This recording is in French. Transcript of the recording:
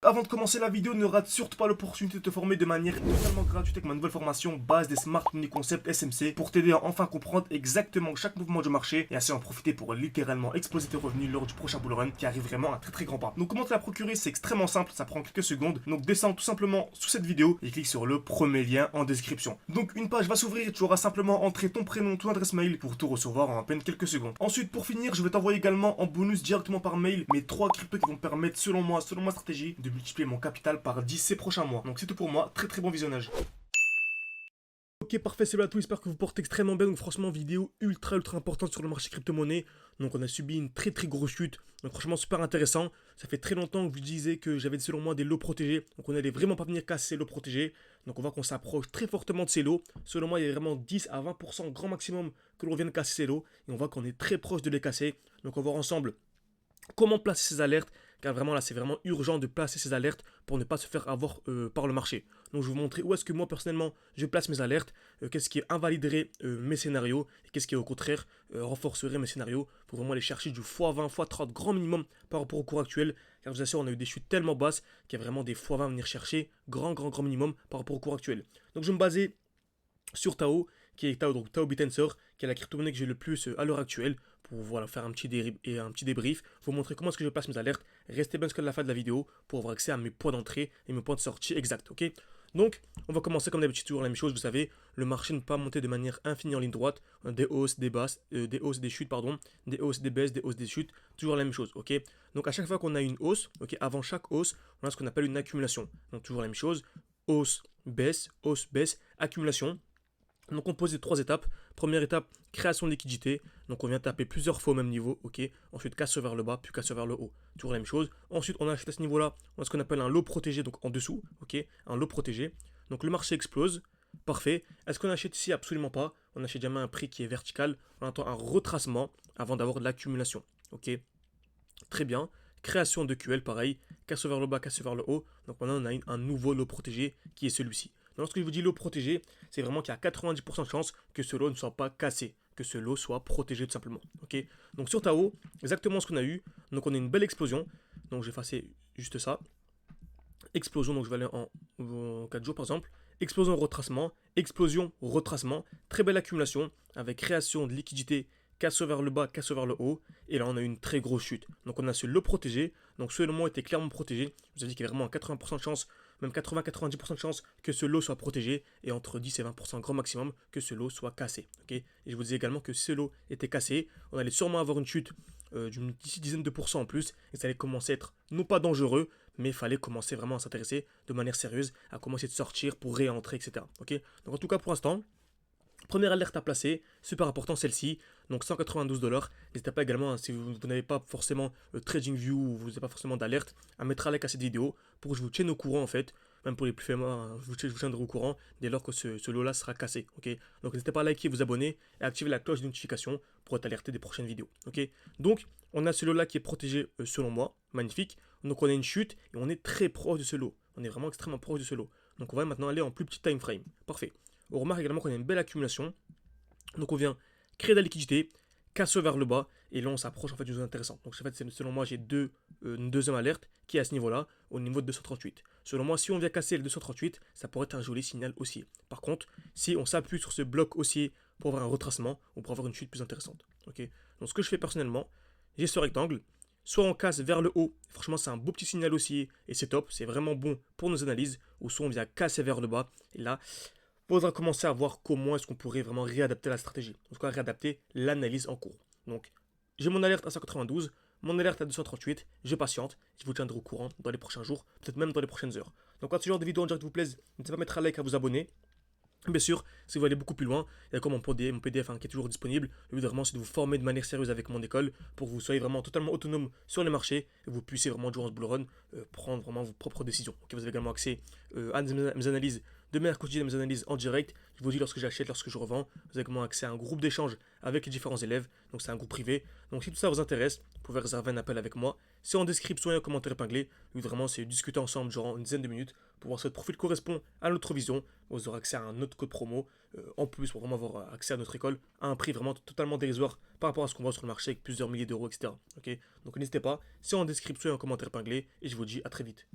avant de commencer la vidéo, ne rate surtout pas l'opportunité de te former de manière totalement gratuite avec ma nouvelle formation base des Smart Money Concept SMC pour t'aider à enfin comprendre exactement chaque mouvement du marché et ainsi en profiter pour littéralement exploser tes revenus lors du prochain bull run qui arrive vraiment à très grand pas. Donc comment te la procurer, c'est extrêmement simple, ça prend quelques secondes. Donc descends tout simplement sous cette vidéo et clique sur le premier lien en description. Donc une page va s'ouvrir et tu auras simplement entré ton prénom, ton adresse mail pour tout recevoir en à peine quelques secondes. Ensuite pour finir, je vais t'envoyer également en bonus directement par mail mes 3 cryptos qui vont me permettre selon moi, selon ma stratégie, de multiplier mon capital par 10 ces prochains mois. Donc c'est tout pour moi, très bon visionnage. Ok parfait, salut à tous, j'espère que vous portez extrêmement bien. Donc franchement vidéo ultra importante sur le marché crypto-monnaie. Donc on a subi une très grosse chute, donc franchement super intéressant. Ça fait très longtemps que je vous disais que j'avais selon moi des lots protégés, donc on n'allait vraiment pas venir casser ces lots protégés. Donc on voit qu'on s'approche très fortement de ces lots. Selon moi il y a vraiment 10 à 20% grand maximum que l'on vienne casser ces lots, et on voit qu'on est très proche de les casser. Donc on va voir ensemble comment placer ces alertes, car vraiment là c'est vraiment urgent de placer ces alertes pour ne pas se faire avoir par le marché. Donc je vais vous montrer où est-ce que moi personnellement je place mes alertes, qu'est-ce qui invaliderait mes scénarios et qu'est-ce qui au contraire renforcerait mes scénarios pour vraiment aller chercher du x20, x30 grand minimum par rapport au cours actuel, car je vous assure on a eu des chutes tellement basses qu'il y a vraiment des x20 à venir chercher grand minimum par rapport au cours actuel. Donc je vais me baser sur Tao, qui est Tao, donc Tao Bitensor, qui est la crypto-monnaie que j'ai le plus à l'heure actuelle, pour voilà, faire un petit débrief, vous montrer comment est-ce que je place mes alertes. Restez bien jusqu'à la fin de la vidéo pour avoir accès à mes points d'entrée et mes points de sortie exacts, ok? Donc, on va commencer comme d'habitude, toujours la même chose, vous savez, le marché ne peut pas monter de manière infinie en ligne droite, des hausses, des basses, des hausses, des chutes, pardon, des hausses, des baisses, des hausses, des chutes, toujours la même chose, ok? Donc à chaque fois qu'on a une hausse, ok, avant chaque hausse, on a ce qu'on appelle une accumulation, donc toujours la même chose, hausse, baisse, accumulation. Donc on pose les 3 étapes. Première étape, création de liquidité. Donc on vient taper plusieurs fois au même niveau, ok. Ensuite casse vers le bas, puis casse vers le haut. Toujours la même chose. Ensuite on achète à ce niveau-là, on a ce qu'on appelle un lot protégé, donc en dessous, ok. Un lot protégé. Donc le marché explose. Parfait. Est-ce qu'on achète ici? Absolument pas. On achète jamais un prix qui est vertical. On attend un retracement avant d'avoir de l'accumulation. Ok. Très bien. Création de QL, pareil. Casse vers le bas, casse vers le haut. Donc maintenant on a un nouveau lot protégé qui est celui-ci. Lorsque je vous dis lot protégé, c'est vraiment qu'il y a 90% de chances que ce lot ne soit pas cassé, que ce lot soit protégé tout simplement. Ok. Donc sur Tao, exactement ce qu'on a eu. Donc on a une belle explosion. Donc je vais effacer juste ça. Explosion, donc je vais aller en 4 jours par exemple. Explosion, retracement. Très belle accumulation avec création de liquidité, casse vers le bas, casse vers le haut. Et là, on a une très grosse chute. Donc, on a ce lot protégé. Donc, ce lot était clairement protégé. Je vous ai dit qu'il y avait vraiment 80% de chance, même 80-90% de chance que ce lot soit protégé. Et entre 10 et 20% grand maximum que ce lot soit cassé. Okay, et je vous disais également que ce lot était cassé. On allait sûrement avoir une chute d'une dizaine de pourcents en plus. Et ça allait commencer à être non pas dangereux, mais il fallait commencer vraiment à s'intéresser de manière sérieuse à commencer de sortir pour réentrer, etc. Okay, donc, en tout cas, pour l'instant, première alerte à placer, super important celle-ci, donc 192 $. N'hésitez pas également, si vous n'avez pas forcément le TradingView ou vous n'avez pas forcément d'alerte, à mettre un like à cette vidéo pour que je vous tienne au courant en fait. Même pour les plus faibles, je vous tiendrai au courant dès lors que ce lot-là sera cassé. Okay, donc n'hésitez pas à liker, vous abonner et à activer la cloche de notification pour être alerté des prochaines vidéos. Okay, donc on a ce lot-là qui est protégé selon moi, magnifique. Donc on a une chute et on est très proche de ce lot. On est vraiment extrêmement proche de ce lot. Donc on va maintenant aller en plus petit time frame. Parfait. On remarque également qu'on a une belle accumulation. Donc on vient créer de la liquidité, casse vers le bas, et là on s'approche en fait d'une zone intéressante. Donc en fait, selon moi, j'ai une deuxième alerte qui est à ce niveau-là, au niveau de 238. Selon moi, si on vient casser le 238, ça pourrait être un joli signal haussier. Par contre, si on s'appuie sur ce bloc haussier pour avoir un retracement, on pourrait avoir une chute plus intéressante. Okay, donc ce que je fais personnellement, j'ai ce rectangle, soit on casse vers le haut, franchement c'est un beau petit signal haussier, et c'est top, c'est vraiment bon pour nos analyses, ou soit on vient casser vers le bas, et là, il faudra commencer à voir comment est-ce qu'on pourrait vraiment réadapter la stratégie. En tout cas, réadapter l'analyse en cours. Donc, j'ai mon alerte à 192, mon alerte à 238, je patiente, je vous tiendrai au courant dans les prochains jours, peut-être même dans les prochaines heures. Donc, quand ce genre de vidéo en direct vous plaise, n'hésitez pas à mettre un like, à vous abonner. Bien sûr, si vous allez beaucoup plus loin, il y a comme mon PDF qui est toujours disponible. Le but vraiment, c'est de vous former de manière sérieuse avec mon école pour que vous soyez vraiment totalement autonome sur les marchés et vous puissiez vraiment, durant ce bull run, prendre vraiment vos propres décisions. Okay, vous avez également accès à mes analyses de manière quotidienne, mes analyses en direct. Je vous dis lorsque j'achète, lorsque je revends. Vous avez également accès à un groupe d'échange avec les différents élèves. Donc, c'est un groupe privé. Donc, si tout ça vous intéresse, vous pouvez réserver un appel avec moi. C'est en description et en commentaire épinglé. Le but vraiment, c'est discuter ensemble durant une dizaine de minutes pour voir si votre profil correspond à notre vision. Vous aurez accès à un autre code promo en plus pour vraiment avoir accès à notre école à un prix vraiment totalement dérisoire par rapport à ce qu'on voit sur le marché avec plusieurs milliers d'euros, etc. Okay, donc n'hésitez pas, c'est en description et en commentaire épinglé et je vous dis à très vite.